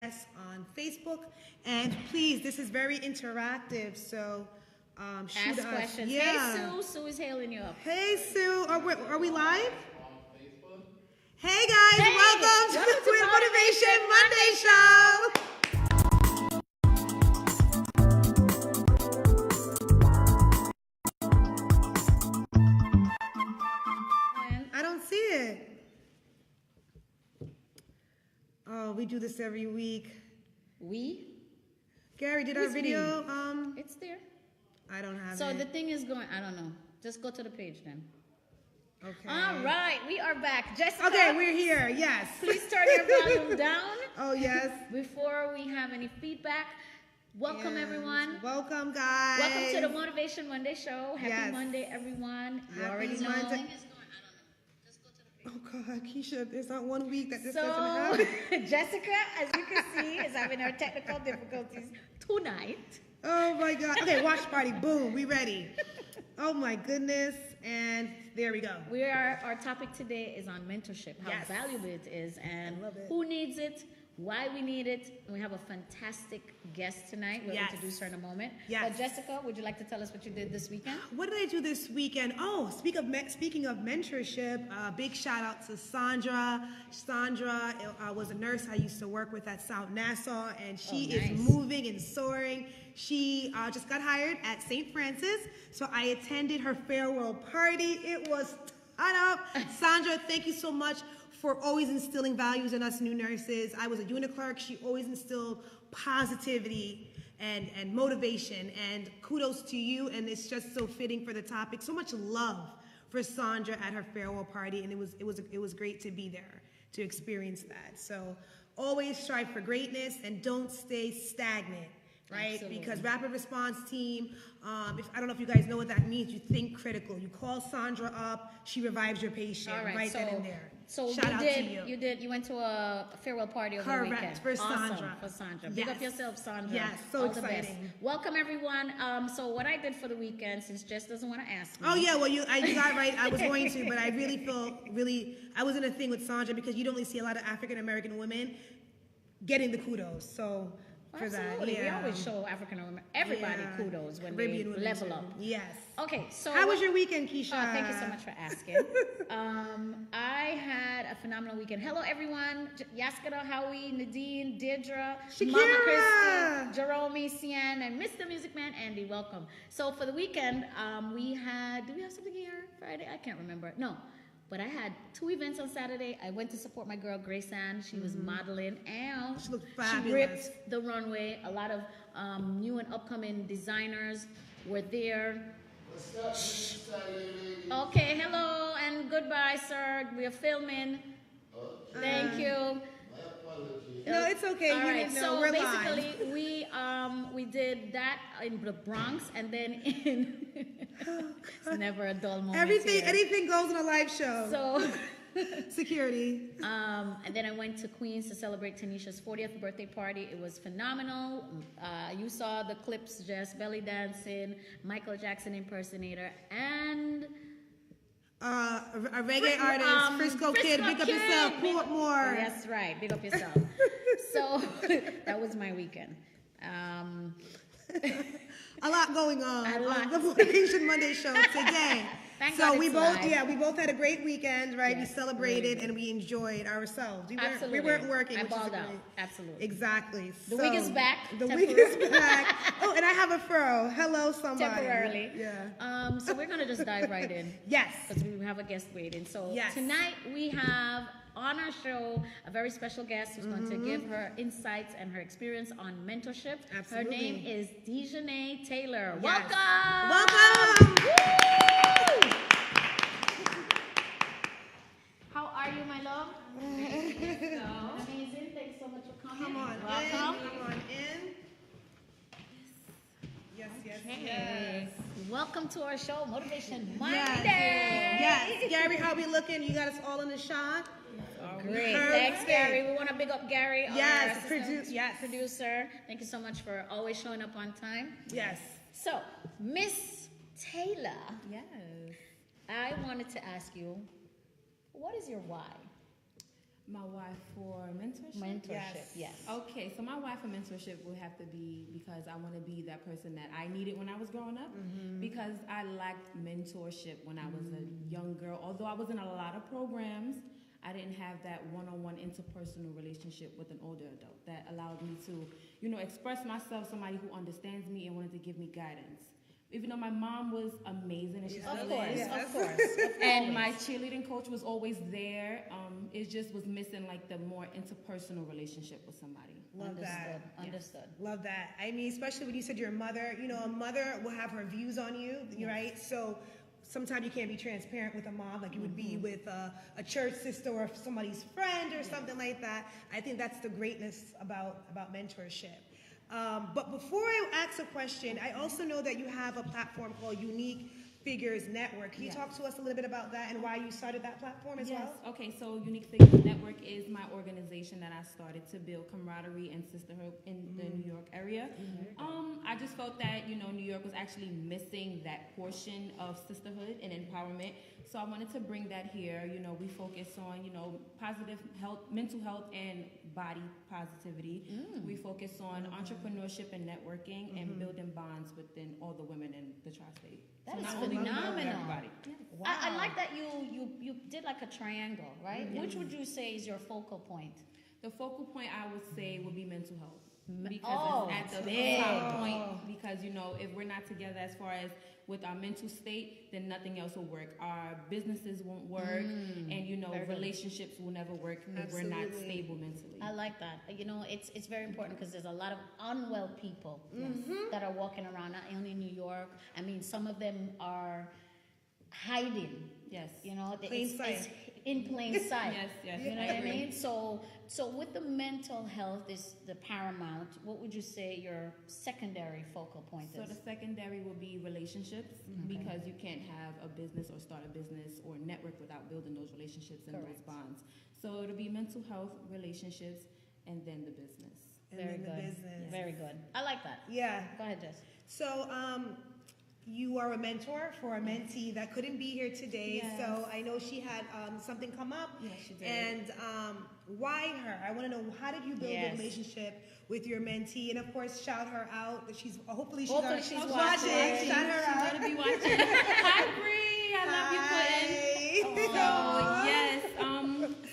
us on Facebook. And please, this is very interactive, so shoot Ask us. questions. Yeah. Hey, Sue. Sue is hailing you up. Hey, Sue. Are we live? Hey, guys. Hey, welcome to welcome the to Motivation Monday Show. I don't see it. Oh, we do this every week. We? Gary, did our video? It's there. I don't have it. So the thing is going, I don't know. Just go to the page then. Okay. All right, we are back. Jessica. Okay, we're here. Yes. Please turn your volume down. Oh, yes. Before we have any feedback. Welcome, Yes. everyone. Welcome, guys. Welcome to the Motivation Monday Show. Happy Yes. Monday, everyone. You Happy already know. Monday. Oh, God, Keisha, there's not one week that this doesn't happen. Jessica, as you can see, is having her technical difficulties tonight. Oh, my God. Okay, watch party. Boom. We ready. Oh, my goodness. And there we go. Our topic today is on mentorship, how Yes. valuable it is, and I love it. who needs it, why we need it. And we have a fantastic guest tonight. We'll Yes. introduce her in a moment. Yes. But Jessica, would you like to tell us what you did this weekend? What did I do this weekend? Oh, speaking of mentorship, big shout out to Sandra. Sandra was a nurse I used to work with at South Nassau, and she Oh, nice. is moving and soaring. She just got hired at St. Francis, so I attended her farewell party. It was ton up. Sandra, thank you so much for always instilling values in us new nurses. I was a unit clerk. She always instilled positivity and motivation, and kudos to you. And it's just so fitting for the topic. So much love for Sandra at her farewell party, and it was great to be there to experience that. So always strive for greatness and don't stay stagnant. Right? Absolutely. Because rapid response team, I don't know if you guys know what that means. You think critical. You call Sandra up, she revives your patient All right, right so, then and there. So Shout out to you. you went to a farewell party over Correct, the weekend. for Awesome, Sandra. for Sandra. Big Yes. up yourself, Sandra. Yes, so All the best. exciting. Welcome, everyone. So what I did for the weekend, since Jess doesn't want to ask me. Oh yeah, well you got right. I was going to, but I really feel I was in a thing with Sandra because you don't really see a lot of African American women getting the kudos. So for Absolutely. that, yeah. We always show everybody Yeah. kudos when Caribbean they women level too. up. Yes. Okay, so How was your weekend, Keisha? Thank you so much for asking. I had a phenomenal weekend. Hello, everyone. Yaskada, Howie, Nadine, Deirdre, Shakira. Mama Christy, Jerome, Cian, and Mr. Music Man, Andy. Welcome. So for the weekend, did we have something here Friday? I can't remember. No. But I had 2 events on Saturday. I went to support my girl, Grace Ann. She was modeling, and She looked she fabulous. ripped the runway. A lot of new and upcoming designers were there. Okay, hello and goodbye, sir. We are filming. Thank you. No, it's okay. All You right. didn't know. So We're basically, live. we did that in the Bronx, and then in it's never a dull moment. Anything goes in a live show. So. Security. And then I went to Queens to celebrate Tanisha's 40th birthday party. It was phenomenal. You saw the clips, Jess, belly dancing, Michael Jackson impersonator, and A reggae artist, Frisco Kid. Big up yourself. Portmore. That's right. Big up yourself. So that was my weekend. A lot going on A lot. on the Motivation Monday show today. Thank So God we it's both, live. we both had a great weekend, right? Yes, we celebrated and we enjoyed ourselves. Absolutely. We weren't working. I which is balled out. great. Absolutely. Exactly. The wig is back. The wig is back. Oh, and I have a furrow. Hello, somebody. Temporarily. Yeah. So we're going to just dive right in. Yes. Because we have a guest waiting. So Yes. tonight we have on our show a very special guest who's going to give her insights and her experience on mentorship. Absolutely. Her name is Dajanay Taylor. Yes. Welcome! Welcome! Woo! How are you, my love? Amazing. Thanks so much for coming. Come on Welcome. in. Come on in. Yes, yes, yes. Welcome to our show, Motivation Yes. Monday. Yes. Gary, how we looking? You got us all in the shot? Great. Perfect. Thanks, Gary. We want to big up Gary, Yes, our assistant yes. producer. Thank you so much for always showing up on time. Yes. So, Miss Taylor, Yes. I wanted to ask you, what is your why? My why for mentorship? Mentorship, yes. Okay, so my why for mentorship would have to be because I want to be that person that I needed when I was growing up. Because I lacked mentorship when I was a young girl. Although I was in a lot of programs, I didn't have that one-on-one interpersonal relationship with an older adult that allowed me to, express myself, somebody who understands me and wanted to give me guidance. Even though my mom was amazing and she still is. Of course. And my cheerleading coach was always there. It just was missing like the more interpersonal relationship with somebody. Understood. Love that. I mean, especially when you said your mother, a mother will have her views on you, right? So sometimes you can't be transparent with a mom like you would be with a church sister or somebody's friend or something like that. I think that's the greatness about mentorship. But before I ask a question, I also know that you have a platform called Unique Figures Network. Can you talk to us a little bit about that and why you started that platform as well? Okay, so Unique Figures Network is my organization that I started to build camaraderie and sisterhood in the New York area. I just felt that, New York was actually missing that portion of sisterhood and empowerment. So I wanted to bring that here. We focus on, positive health, mental health, and body positivity. We focus on entrepreneurship and networking and building bonds within all the women in the tri-state. That is phenomenal. phenomenal. Yes. Wow. I like that you did like a triangle, right? Which would you say is your focal point? The focal point I would say would be mental health. Because it's at the top point. Because, if we're not together as far as with our mental state, then nothing else will work. Our businesses won't work, and, relationships will never work if we're not stable mentally. I like that. It's very important because there's a lot of unwell people that are walking around, not only in New York. I mean, some of them are hiding. Yes. It's in plain sight. Yes. You know what I mean? So with the mental health is the paramount. What would you say your secondary focal point is? So the secondary will be relationships because you can't have a business or start a business or network without building those relationships and those bonds. So it'll be mental health, relationships, and then the business. Very good. Very good. I like that. Yeah. Go ahead, Jess. So, you are a mentor for a mentee that couldn't be here today. Yes. So I know she had something come up. Yes, she did. And why her? I want to know, how did you build a relationship with your mentee? And of course, shout her out. Hopefully she's watching. Shout her out. She's gonna be watching. Hi, Bree. I love you, Quentin. So yes,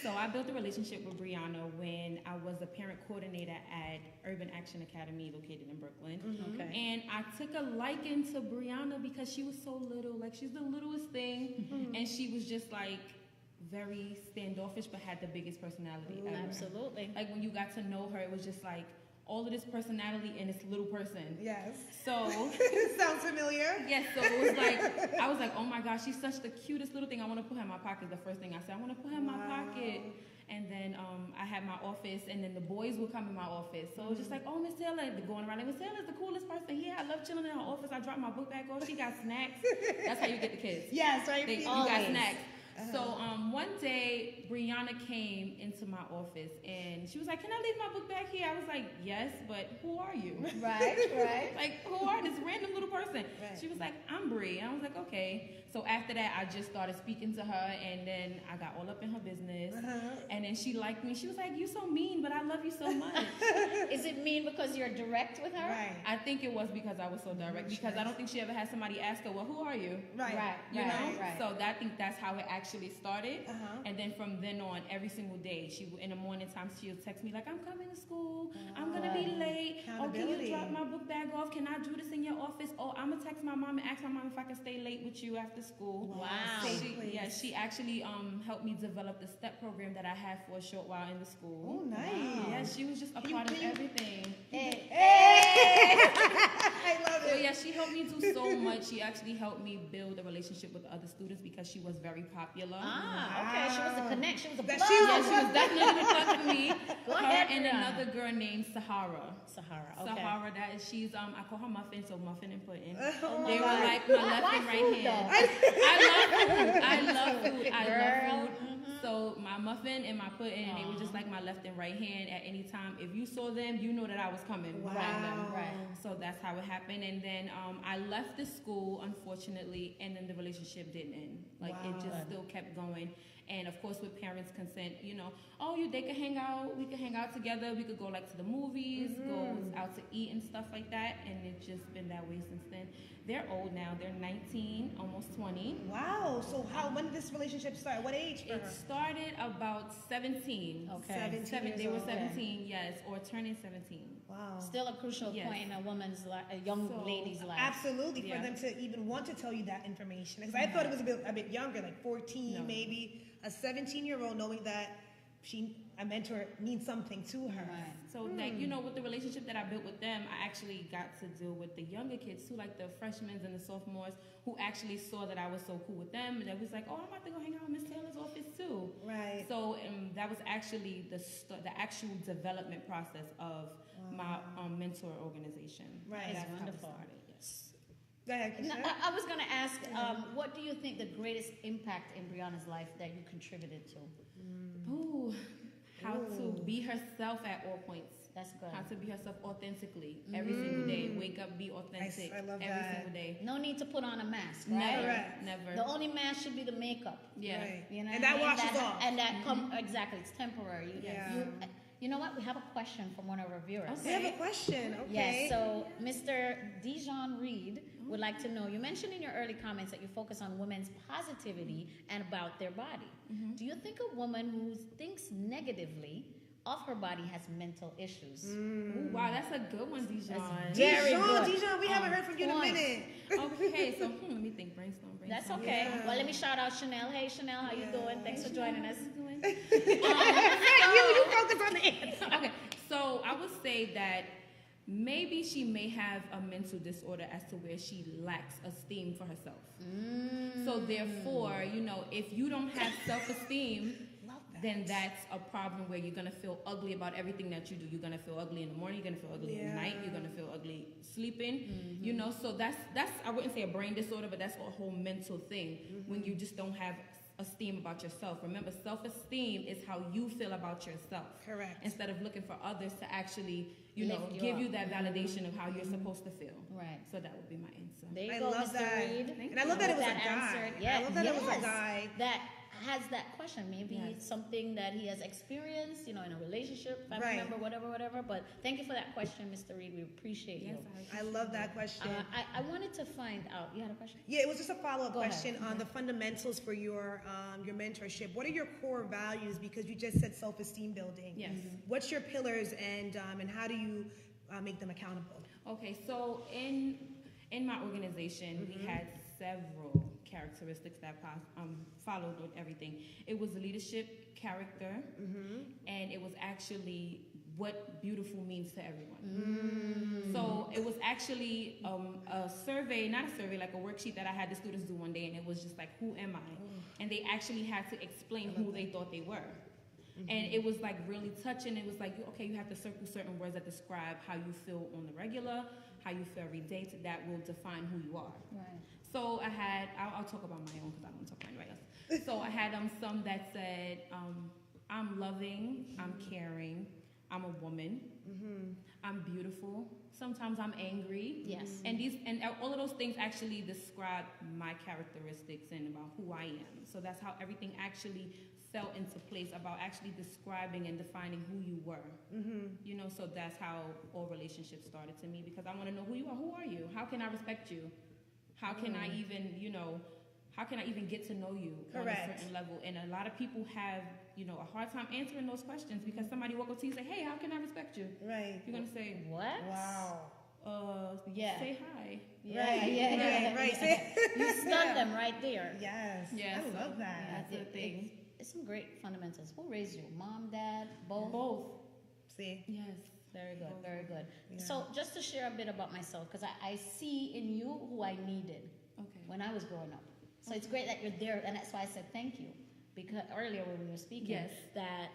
so I built a relationship with Brianna when I was a parent coordinator at Urban Action Academy located in Brooklyn. And I took a liking to Brianna because she was so little. Like, she's the littlest thing. And she was just like very standoffish but had the biggest personality ever. Absolutely. Like, when you got to know her, it was just like all of this personality in this little person. Yes. So sounds familiar. yes, so it was like, I was like, oh my gosh, she's such the cutest little thing. I want to put her in my pocket. The first thing I said, I want to put her in my pocket. And then I had my office, and then the boys would come in my office. So it was just like, oh, Miss Taylor, they're going around like, Miss Taylor's the coolest person here. I love chilling in her office. I dropped my book bag off. She got snacks. That's how you get the kids. Yes, right. You got snacks. So one day, Brianna came into my office, and she was like, can I leave my book bag here? I was like, yes, but who are you? Right. Like, who are this random little person? Right. She was like, I'm Bri. And I was like, okay. So after that, I just started speaking to her, and then I got all up in her business. And then she liked me. She was like, you so mean, but I love you so much. Is it mean because you're direct with her? Right. I think it was because I was so direct, because I don't think she ever had somebody ask her, well, who are you? Right. You know? Right. So I think that's how it actually started. And then from then on, every single day, in the morning times, she'll text me like, I'm coming to school. I'm going to be late. Oh, can you drop my book bag off? Can I do this in your office? Oh, I'm going to text my mom and ask my mom if I can stay late with you after school. Wow. She actually helped me develop the STEP program that I had for a short while in the school. Oh, nice. Wow. Yeah, she was just a part of everything. Hey. I love it. So yeah, she helped me do so much. She actually helped me build a relationship with the other students because she was very popular. Okay. She was a connect. She was a plug. She was definitely a plug for me. Go her ahead, and Brianna. another girl named Sahara. Okay. Sahara, she's I call her Muffin, so Muffin and Pudding. Oh They were God. like my left Why and right food, hand. though? I love food. I Girl. love food. So my Muffin and my Pudding, they were just like my left and right hand at any time. If you saw them, you know that I was coming behind them. Right. So that's how it happened. And then I left the school school, unfortunately, and then the relationship didn't end. Like it just still kept going. And of course, with parents' consent, they could hang out. We could hang out together. We could go like to the movies, go out to eat and stuff like that. And it's just been that way since then. They're old now. They're 19, almost 20. Wow. So when did this relationship start? What age for her? It started about 17. Okay. 17 They were old. 17, yes, or turning 17. Wow. Still a crucial point in a woman's life, a young lady's life. Absolutely, for Yeah. them to even want to tell you that information. Because I thought it was a bit younger, like 14, maybe. A 17-year-old knowing that a mentor means something to her. Right. So, with the relationship that I built with them, I actually got to deal with the younger kids too, like the freshmen and the sophomores, who actually saw that I was so cool with them, and they was like, "Oh, I'm about to go hang out in Miss Taylor's office too." Right. So that was actually the actual development process of my mentor organization. Right. That's wonderful. how it started. Yes. Go ahead, Now, Keisha. I was going to ask, what do you think the greatest impact in Brianna's life that you contributed to? Ooh, how to be herself at all points. That's good. How to be herself authentically every single day. Wake up, be authentic I love every that. single day. No need to put on a mask, right? Correct. Never. The only mask should be the makeup. Yeah. Right. You know And what that I mean? washes off. And that exactly, it's temporary. Yeah. You know what? We have a question from one of our viewers. We have a question. Okay. Yes, so Mr. Dijon Reed would like to know, you mentioned in your early comments that you focus on women's positivity and about their body. Do you think a woman who thinks negatively of her body has mental issues? Ooh, wow, that's a good one, Dijon. Very good. Dijon, we haven't heard from you in a Point. minute. Okay, so let me think. Brainstorm. That's okay. Yeah. Well, let me shout out Chanel. Hey, Chanel, how you doing? Thanks for joining us. You focus on the answer. Okay, so I would say that maybe she may have a mental disorder as to where she lacks esteem for herself. So therefore, if you don't have self-esteem, then that's a problem where you're going to feel ugly about everything that you do. You're going to feel ugly in the morning, you're going to feel ugly at night, you're going to feel ugly sleeping, so that's I wouldn't say a brain disorder, but that's a whole mental thing when you just don't have esteem about yourself. Remember, self-esteem is how you feel about yourself. Correct. Instead of looking for others to actually, Lift you give up. you that validation of how you're supposed to feel. Right. So that would be my answer. There you I go, love Mr. that. Reed. And I love that it was a guy. Answered. I love that it was a Yes. guy. That has that question. Maybe Yes. it's something that he has experienced, in a relationship, family Right. member, whatever. But thank you for that question, Mr. Reed. We appreciate you. I love that question. I wanted to find out. You had a question? Yeah, it was just a follow-up Go ahead. question on the fundamentals for your mentorship. What are your core values? Because you just said self-esteem building. Yes. What's your pillars and how do you make them accountable? Okay, so in my organization, we had several characteristics that followed with everything. It was leadership, character, and it was actually what beautiful means to everyone. So it was actually a survey, not a survey, like a worksheet that I had the students do one day, and it was just like, who am I? And they actually had to explain who they thought they were. And it was like really touching. It was like, okay, you have to circle certain words that describe how you feel on the regular, how you feel every day, that will define who you are. Right. So I'll talk about my own because I don't want to talk about anybody else. So I had some that said, I'm loving, I'm caring, I'm a woman, I'm beautiful, sometimes I'm angry. Yes. And all of those things actually describe my characteristics and about who I am. So that's how everything actually fell into place, about actually describing and defining who you were. So that's how all relationships started to me, because I want to know who you are. Who are you? How can I respect you? How can I even, how can I even get to know you on a certain level? And a lot of people have, a hard time answering those questions, because somebody walk up to you and say, hey, how can I respect you? Right. You're going to say, What? Wow. Yeah. Say hi. Right. You stunned them right there. Yes. Yeah, I so love that. That's the thing. It's some great fundamentals. Who raised you? Mom, dad, both? Both. See? Yes. Very good, very good. Yeah. So just to share a bit about myself, because I see in you who I needed when I was growing up. So it's great that you're there, and that's why I said thank you. Because earlier when we were speaking, that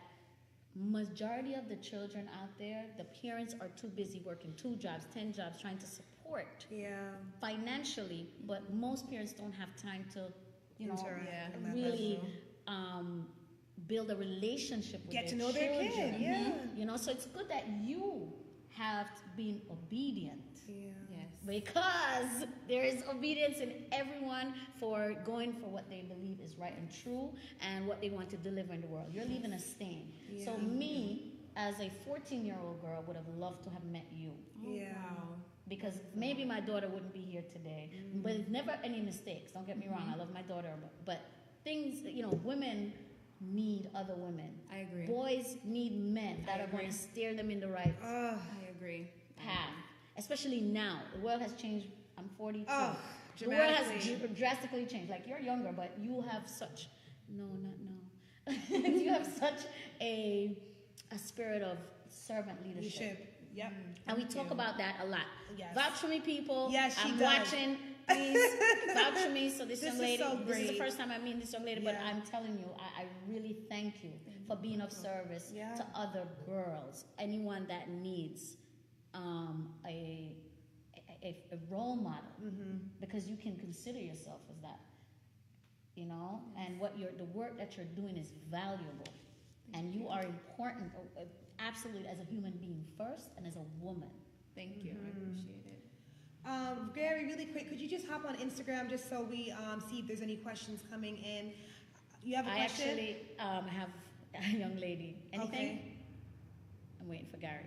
majority of the children out there, the parents are too busy working 2 jobs, 10 jobs, trying to support financially, but most parents don't have time to, really build a relationship with Get their to know their children. kid, So it's good that you have being obedient. Yeah. Yes. Because there is obedience in everyone for going for what they believe is right and true and what they want to deliver in the world. You're leaving a stain. Yeah. So me, as a 14-year-old girl, would have loved to have met you. Oh, Yeah. wow. Because maybe my daughter wouldn't be here today. But it's never any mistakes. Don't get me wrong. I love my daughter. But things, women need other women. I agree. Boys need men that I are going to agree. steer them in the right I agree. path. Especially now. The world has changed. I'm 42. Oh, the world has dramatically. drastically changed. Like, you're younger, but you have such... No, not no. You have such a spirit of servant leadership. Yep. And we talk about that a lot. Yes. Vouch for me, people. Yes, she I'm does. watching. Please vouch for me. So this young is lady, so this is the great. first time I meet this young lady, but Yeah. I'm telling you, I really thank you for being of service Yeah. to other girls, anyone that needs a role model, because you can consider yourself as that, and the work that you're doing is valuable, and you are important, absolutely, as a human being first and as a woman. Thank you. I appreciate it. Gary, really quick, could you just hop on Instagram just so we see if there's any questions coming in? You have a I question? actually have a young lady. Anything? Okay. I'm waiting for Gary.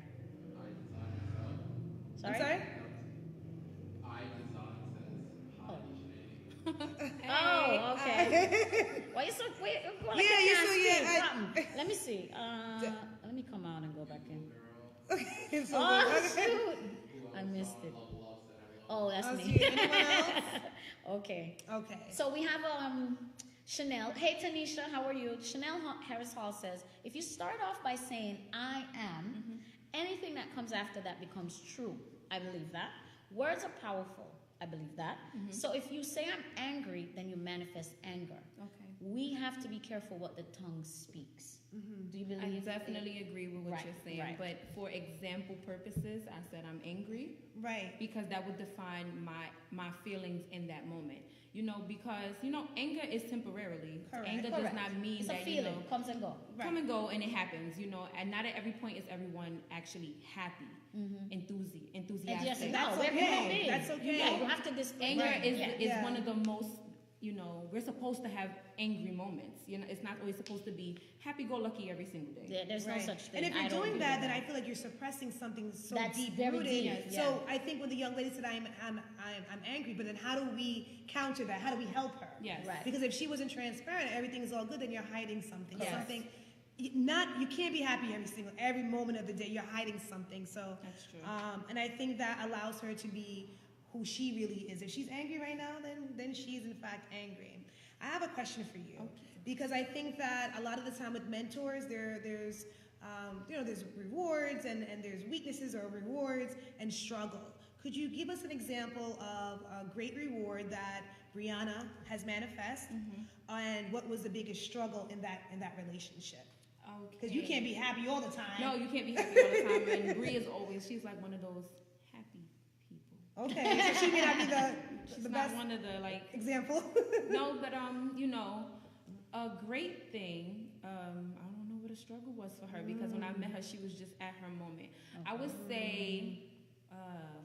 I'm sorry? Oh, okay. Why you so wait? Like Yeah, you you can't so- see yeah, something. Let me see. Let me come out and go back in. Okay, so Oh okay. shoot! I missed it. Oh, that's I'll me. see anyone else? Okay. Okay. So we have Chanel. Hey Tanisha, how are you? Chanel Harris Hall says, if you start off by saying I am, anything that comes after that becomes true. I believe that. Words are powerful. I believe that. So if you say I'm angry, then you manifest anger. Okay. We have to be careful what the tongue speaks. Do you believe? I definitely agree with what Right, you're saying, right. but for example purposes, I said I'm angry Right. because that would define my feelings in that moment. Because anger is temporarily. Correct. Anger Correct. does not mean It's a that feeling. Comes and go. Right. come and go, and it happens. And not at every point is everyone actually happy, enthusiastic. And That's we're okay. human beings. That's okay. Yeah, you have to display. Anger Right. is Yeah. one of the most, we're supposed to have angry moments. It's not always supposed to be happy-go-lucky every single day. Yeah, there's Right. no such thing. And if you're I don't doing agree that, with then I feel like you're suppressing something so That's deep very rooted. deep, So I think when the young lady said I'm angry, but then how do we counter that? How do we help her? Yes. Right. Because if she wasn't transparent, everything's all good, then you're hiding something. Yes. Something you can't be happy every moment of the day. You're hiding something. So That's true. And I think that allows her to be who she really is. If she's angry right now, then she's in fact angry. I have a question for you. Okay. Because I think that a lot of the time with mentors, there's rewards and there's weaknesses or rewards and struggle. Could you give us an example of a great reward that Brianna has manifest, and what was the biggest struggle in that relationship? Because you can't be happy all the time. No, you can't be happy all the time. And Bree is always, she's like one of those happy people. Okay, so she may not be She's the not best one of the example. no, but a great thing. I don't know what a struggle was for her because when I met her, she was just at her moment. I would say,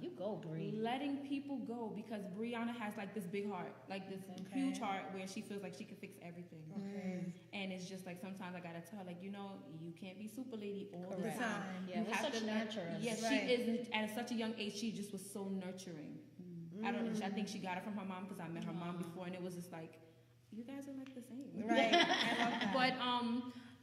You go, Bree. letting people go because Brianna has like this big heart, like this huge heart where she feels like she can fix everything. Okay. And it's just like sometimes I gotta tell her, like, you can't be super lady all the Correct. time. Yeah, You we're have such to nurturers. Yes, Right. she is. At such a young age, she just was so nurturing. I think she got it from her mom because I met her mom before, and it was just like, you guys are like the same. Right. I love that. But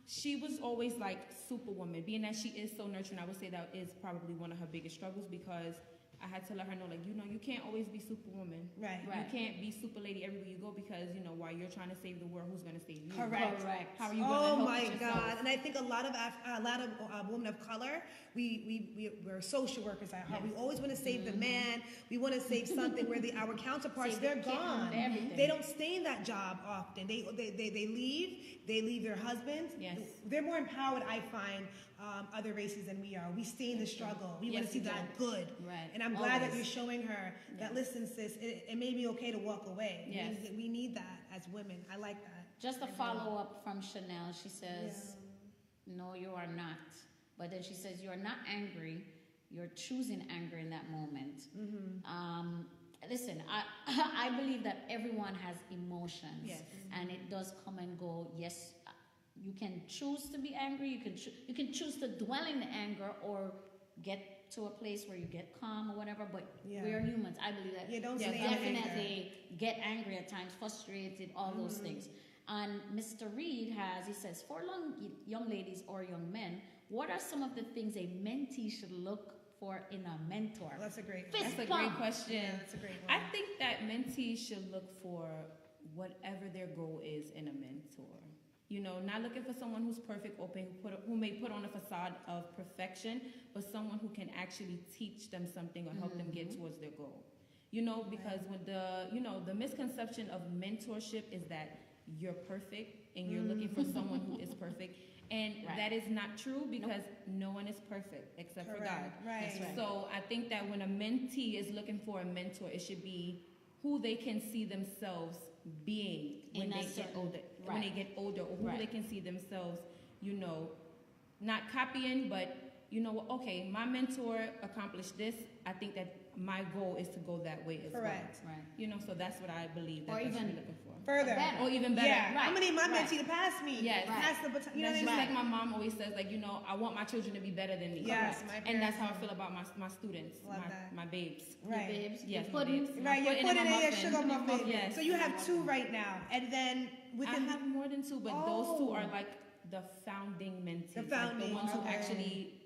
she was always like superwoman. Being that she is so nurturing, I would say that is probably one of her biggest struggles because I had to let her know, like, you can't always be superwoman. Right. You can't be super lady everywhere you go because, while you're trying to save the world, who's going to save you? Correct. How are you going to Oh help my yourself? God! And I think a lot of women of color, we're social workers at heart. We always want to save the man. We want to save something where our counterparts Save they're the kid, gone. everything. They don't stay in that job often. They leave. They leave their husbands. Yes. They're more empowered, I find, other races than we are. We stay in the struggle. We want Yes, to see we do. that good. Right. And I'm glad that Always. you're showing her that, listen, sis, it may be okay to walk away. Yes. We need that as women. I like that. Just a follow up from Chanel. She says, no, you are not. But then she says, you are not angry. you're choosing anger in that moment. Listen, I believe that everyone has emotions, Yes. and it does come and go. Yes, you can choose to be angry. You can choose to dwell in the anger or get to a place where you get calm or whatever. But we are humans. I believe that. Don't you stay in anger. definitely get angry at times, frustrated, all those things. And Mr. Reed he says, for young ladies or young men, what are some of the things a mentee should look for in a mentor? That's a great Great question. Yeah, that's a great one. I think that mentees should look for whatever their goal is in a mentor. You know, not looking for someone who's perfect or who may put on a facade of perfection, but someone who can actually teach them something or help them get towards their goal. You know, because when the misconception of mentorship is that you're perfect and you're looking for someone who is perfect. And that is not true because no one is perfect except for God. Right. That's right. So I think that when a mentee is looking for a mentor, it should be who they can see themselves being when they get older. When they get older, or who they can see themselves, you know, not copying, but you know, okay, my mentor accomplished this. I think that my goal is to go that way as well. Correct. Right. You know, so that's what I believe that Or they should even be looking for. Further. Or even better. Yeah. Right. I'm gonna need my Right. mentee to pass me. Yes. Pass the baton. You know That's what just I mean? like my mom always says, like, you know, I want my children to be better than me. Yes, Correct. my And that's how I parents- feel about my students, Love that. my babes. Right. Your babes, Yes, your my pudding. babes. Right, you're putting in my your muffin. sugar muffin. Yes. So you have 2 right now, and then I within have more than 2, but those 2 are Oh. like the founding mentees. The like founding, the ones who okay. actually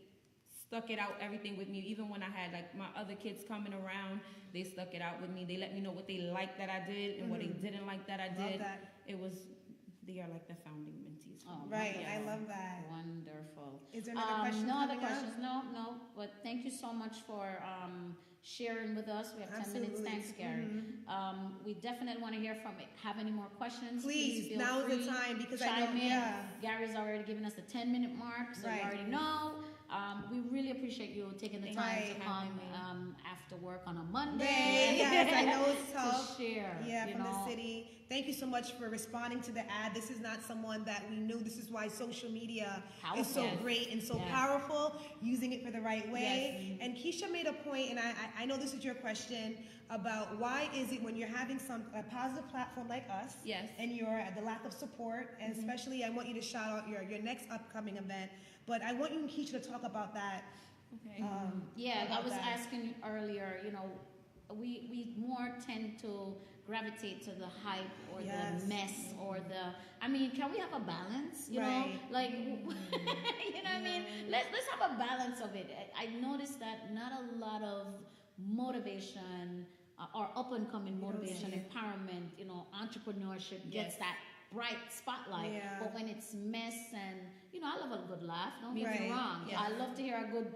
stuck it out everything with me. Even when I had like my other kids coming around, they stuck it out with me. They let me know what they liked that I did and what they didn't like that I Love did. that. They are like the founding mentees. for Oh, me. Right, Yes. I love that. Wonderful. Is there another question No other coming up? questions. No. But thank you so much for sharing with us. We have 10 minutes. Absolutely. Thanks, Gary. We definitely want to hear from it. Have any more questions? Please, feel now's the free. time because I Chime know, in. yeah. Gary's already given us the 10-minute mark, so Right. you already know. We really appreciate you taking the time Right. to come after work on a Monday. Yes, I know it's tough. To share. Yeah, you from know. the city. Thank you so much for responding to the ad. This is not someone that we knew. This is why social media is so Powerful. great and so Yeah. powerful, using it for the right way. Yes. And Keisha made a point, and I know this is your question, about why is it when you're having a positive platform like us, Yes. and you're at the lack of support, and especially I want you to shout out your next upcoming event, but I want you and Keisha to talk about that. Okay. Yeah, I about was that. asking you earlier, you know, we more tend to gravitate to the hype or Yes. the mess or I mean, can we have a balance, you know? Right. Like, you know what I mean? Let's have a balance of it. I noticed that not a lot of motivation or up-and-coming motivation, empowerment, you know, entrepreneurship gets that bright spotlight. Yeah. But when it's mess and, you know, I love a good laugh, don't get Right. me wrong. Yes. I love to hear a good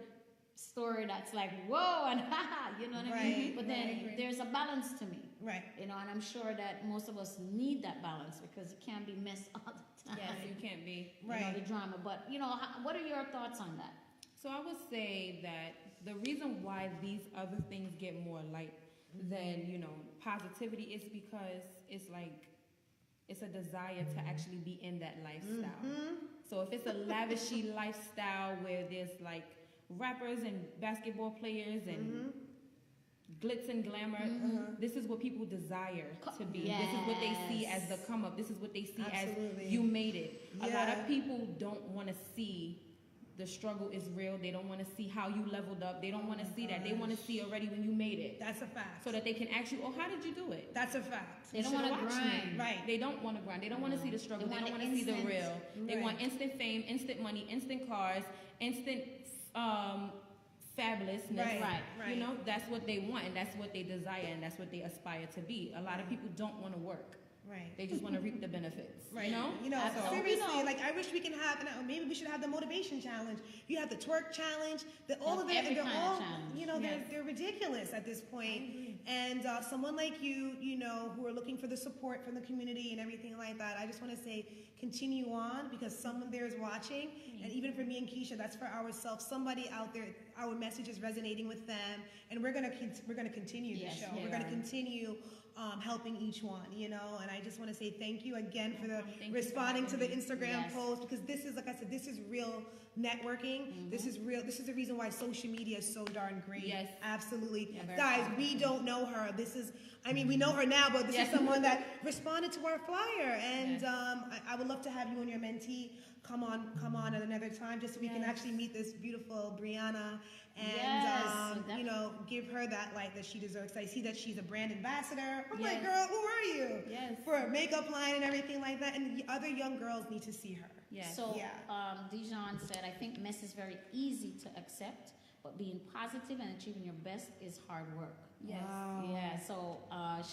story that's like, whoa, and haha, you know what I mean? Right, But right, I then agree. there's a balance to me, Right. you know, and I'm sure that most of us need that balance because it can't be mess all the time. Yes, you can't be. You know, Right. the drama. But, you know, what are your thoughts on that? So I would say that the reason why these other things get more light than, you know, positivity is because it's like, it's a desire to actually be in that lifestyle. So if it's a lavishy lifestyle where there's like rappers and basketball players and glitz and glamour, this is what people desire to be. This is what they see as the come up. This is what they see Absolutely. as you made it. A lot Yeah. of people don't want to see the struggle is real. They don't want to see how you leveled up. They don't want to see that. They want to see already when you made it, That's a fact. so that they can ask you, oh, how did you do it? That's a fact. They don't want to grind. Right. They don't want to grind. They don't want to see the struggle. They They, want don't want to see the instant- real. They Right. want instant fame, instant money, instant cars, instant fabulousness. Right. You know, that's what they want, and that's what they desire, and that's what they aspire to be. A lot of people don't want to work. Right. They just want to reap the benefits. Right. You know? You know, Absolutely. seriously, You know. like I wish we can have, and maybe we should have the motivation challenge. You have the twerk challenge. All of them, Every they're kind of all, challenge. you know, Yes. they're ridiculous at this point. And someone like you know, who are looking for the support from the community and everything like that, I just want to say, continue on because someone there is watching. And even for me and Keisha, that's for ourselves. Somebody out there our message is resonating with them, and we're gonna continue the Yes, show. we We're gonna are. continue helping each one, and I just want to say thank you again for Thank you for responding to the having me. Instagram Yes. post, because this is, like I said, this is real networking. This is real. This is the reason why social media is so darn great. Yes. Absolutely. Yeah, very Guys, powerful. we don't know her. We know her now, but this is someone that responded to our flyer, and Yes. I would love to have you and your mentee come on at another time, just so we can Yes. actually meet this beautiful Brianna and Yes. give her that light that she deserves. I see that she's a brand ambassador. I'm like, Yes. girl, who are you? Yes. For a makeup line and everything like that, and the other young girls need to see her. Yes. So, Yeah. Dijon said, I think mess is very easy to accept, but being positive and achieving your best is hard work. Yes. Wow. Yeah, so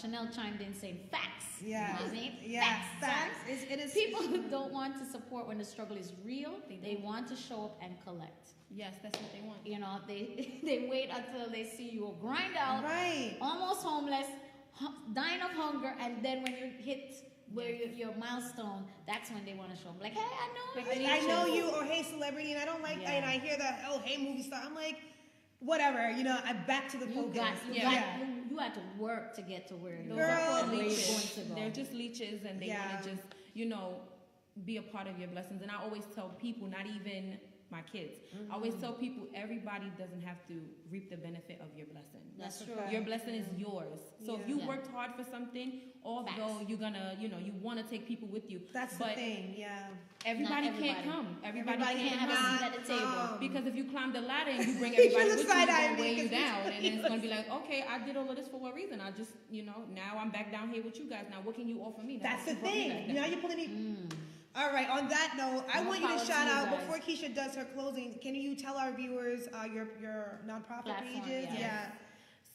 Chanel chimed in saying facts. Yeah. You know what I mean? Yeah. Facts. It is People don't want to support when the struggle is real. They want to show up and collect. Yes, that's what they want. You know, they wait until they see you grind out, right. almost homeless, dying of hunger, and then when you hit where your milestone, that's when they want to show up. Like, hey, I know you. I know you, or hey, celebrity, and I don't like, Yeah. and I hear that, oh, hey, movie star. I'm like, whatever, I'm back to the focus. You had to work to get to where Those Girl, are called where you're leeches. going to go. They're just leeches, and they want to just, be a part of your blessings. And I always tell people, not even my kids, I always tell people, everybody doesn't have to reap the benefit of your blessing. That's true. Your blessing is yours. So if you Yeah. worked hard for something, although Facts. you're gonna, you want to take people with you. That's but the thing, yeah. Everybody Not can't everybody. come. Everybody Everybody can't have a come. seat at the table. Because if you climb the ladder and you bring She everybody was with you, it's side-eyeing gonna me weigh you 'cause down. And then she it's gonna be like, okay, I did all of this for what reason? I just, now I'm back down here with you guys. Now what can you offer me? That's the what you thing. guys Now got? you're pulling me. All right, on that note, I No want you to apology, shout out, guys. before Keisha does her closing, can you tell our viewers your nonprofit Platform, pages? yeah. Yeah.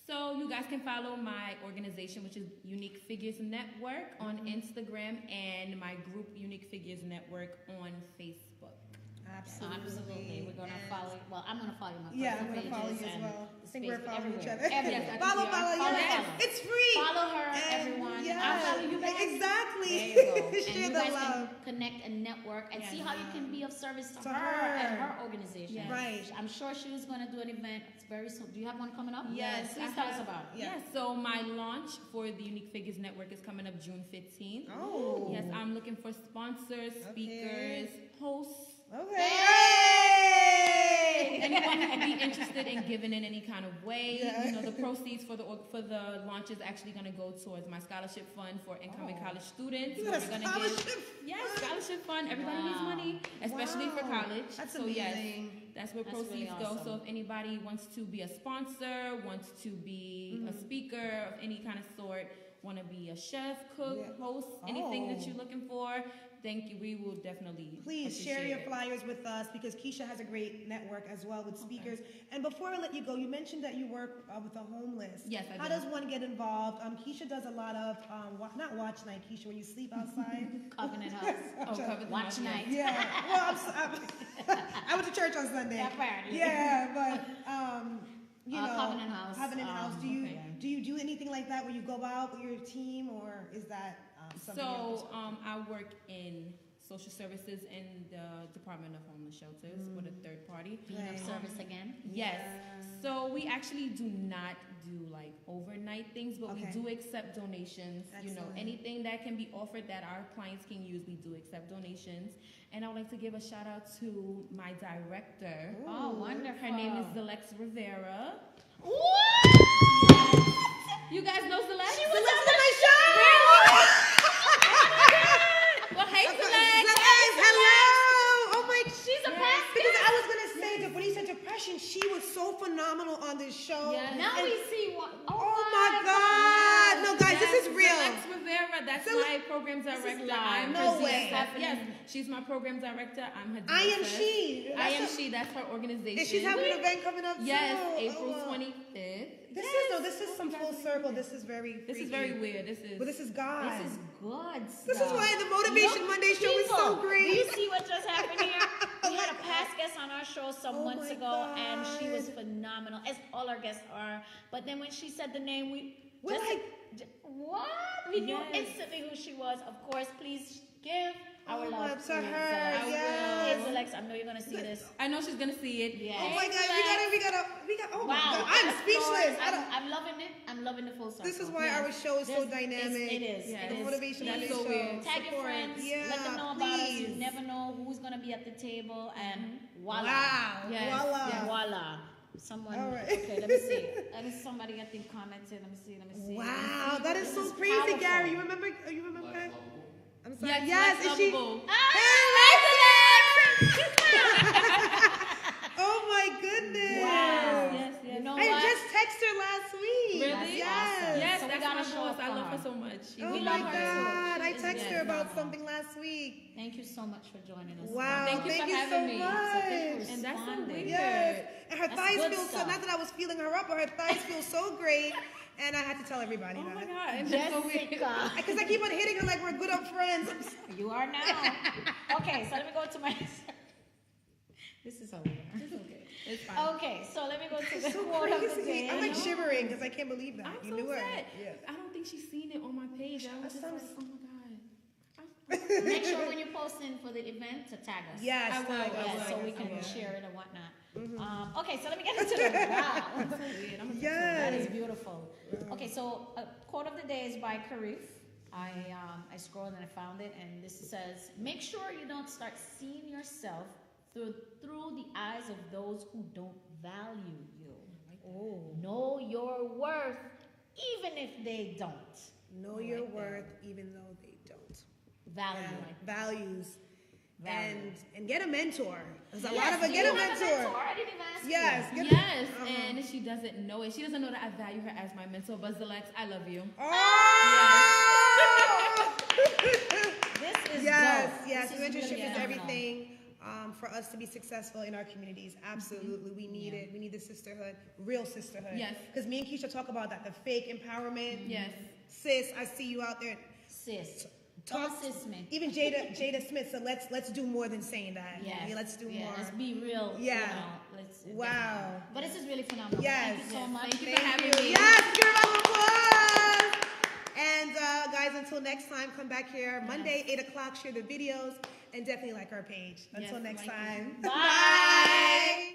So you guys can follow my organization, which is Unique Figures Network on Instagram, and my group Unique Figures Network on Facebook. Absolutely. We're going to follow you. Well, I'm going to follow you on my Yeah, I'm personal going to follow pages you as and well. I think Facebook we're following each everywhere. other. Everywhere. Follow, Follow, yes. follow. It's free. Follow her, And everyone. yes, I'll follow you back. Exactly. There you go. And Share you the guys love. can connect and network and see how you can be of service to To her her. and her organization. Yes. Right. I'm sure she's going to do an event. It's very soon. Do you have one coming up? Yes, Please I tell us have- about it. Yeah. Yes, so my launch for the Unique Figures Network is coming up June 15th. Oh. Yes, I'm looking for sponsors, speakers, hosts, Okay. anyone who would be interested in giving in any kind of way. Yeah. The proceeds for the launch is actually going to go towards my scholarship fund for incoming college students. You got a We're gonna scholarship scholarship fund. Everybody needs Wow. money, especially for Wow. college. That's so yes, amazing. that's where That's proceeds really go. awesome. So if anybody wants to be a sponsor, wants to be a speaker of any kind of sort, want to be a chef, cook, host, anything that Oh. you're looking for, thank you. We will definitely Please share appreciate your it. flyers with us, because Keisha has a great network as well with speakers. And before I let you go, you mentioned that you work with the homeless. Yes, I How do. does one get involved? Keisha does a lot of, not watch night, Keisha, when you sleep outside. Covenant House. Oh, covered Watch the mouth, night. Yeah. Well, I went to church on Sunday. Apparently. Yeah, but Covenant House. Covenant House. Do you okay. do you do anything like that where you go out with your team, or is that something? else? So I work in social services in the Department of Homeless Shelters with a third party. Being of service again. Yes. So we actually do not do like overnight things, but Okay. we do accept donations. Excellent. Anything that can be offered that our clients can use, we do accept donations. And I would like to give a shout out to my director. Oh, wonderful. Her name is Zelex Rivera. What? You guys know Zelex? She was on my show. Well, hey, Zelex, Zelex. hello. Oh my, She's a past because I was gonna say that when he said depression, she was so phenomenal on this show. Yes. Now And- we see what. Oh my God! No, guys, this is real. Zelex Rivera, that's my program director. live. I'm No her way. DSF. Yes, she's my program director. I'm her DSF. I am she. I am she. That's her organization. And she's having an event coming up Yes, too. April Oh, wow. 25th. This is some full circle. This is very. This is freaky. very weird. This is. But this is God. This is good This stuff. is why the Motivation Look, Monday show is so people, great. Do you see what just happened here? We had a past guest on our show some Oh months my ago, and she was God. phenomenal, as all our guests are. But then when she said the name, We're like, what? We knew Yes. instantly who she was. Of course, please give Our love to her. Hey, Yes. Alex, I know you're gonna see this. I know she's gonna see it. Yes. Oh my God, we got. Oh my Wow. God, I'm speechless. I'm loving it. I'm loving the full circle. This is why our show is so dynamic. It is. Yes. The motivation That's of so the show. weird. Tag your Support. friends. Yeah, Let them know about us. You please. never know who's gonna be at the table, and voila. Wow. Yes. Voila. Yes. Voila. Someone. All right. Okay, let me see. Somebody I think commented. Let me see. Wow, that is This so is crazy, powerful. Gary. You remember that? I'm sorry. Yes, is she? lovable. Oh my goodness. Wow. Yes. You know I what? just texted her last week. Really? Yes. Awesome. Yes, So we that's gotta my show boss. up I for love her. her so much. Oh We my love her too. God. I She is texted her very about phenomenal. something last week. Thank you so much for joining us. Wow. Thank you for so having me. much. And that's so Responding. weird. Yes. And her That's thighs good feel so, stuff. not that I was feeling her up, but her thighs feel so great. And I had to tell everybody Oh my that. God. That's so weird. Jessica. Because I keep on hitting her like we're good up friends. I'm sorry. You are now. Okay, so let me go to my. This is over. It's okay. It's fine. Okay, so let me go to the So quote of the crazy. day. I'm like shivering because I can't believe that. I'm You so knew her. sad. Yeah. I don't think she's seen it on my page. I was just like, oh my God. Make sure when you're posting for the event to tag us. Yes, I will, tag I us, Yeah, will. so tag we us, can yeah. share it and whatnot. Okay, so let me get into the wow. That's so weird. I'm That is Yes. beautiful. Okay, so quote of the day is by Karif. I scrolled and I found it, and this says, "Make sure you don't start seeing yourself through the eyes of those who don't value you. Oh. Know your worth, even if they don't Know your worth even though they don't. value Yeah, you." values. Value. And get a mentor. There's a Yes, lot of do it. Get you a have mentor. I didn't even ask Yes. you. Get Yes, Uh-huh. and she doesn't know it. She doesn't know that I value her as my mentor. But Zalex, I love you. Oh! This is Yes, dope. yes. This Mentorship really is phenomenal. everything for us to be successful in our communities. Absolutely. We need it. We need the sisterhood, real sisterhood. Yes. Because me and Keisha talk about that, the fake empowerment. Yes. Sis, I see you out there. Sis. Talk Don't sis me. Even Jada Smith. So let's do more than saying that. Yes. Yeah, let's do more. Let's be real. Yeah. You know, let's, Wow. But this is really phenomenal. Yes. Thank you so Yes. much. Thank you Thank for having you. me. Yes, give a round of applause. And guys, until next time, come back here Monday, 8 o'clock. Share the videos and definitely like our page. Until Yes, next like it. time. Bye. Bye.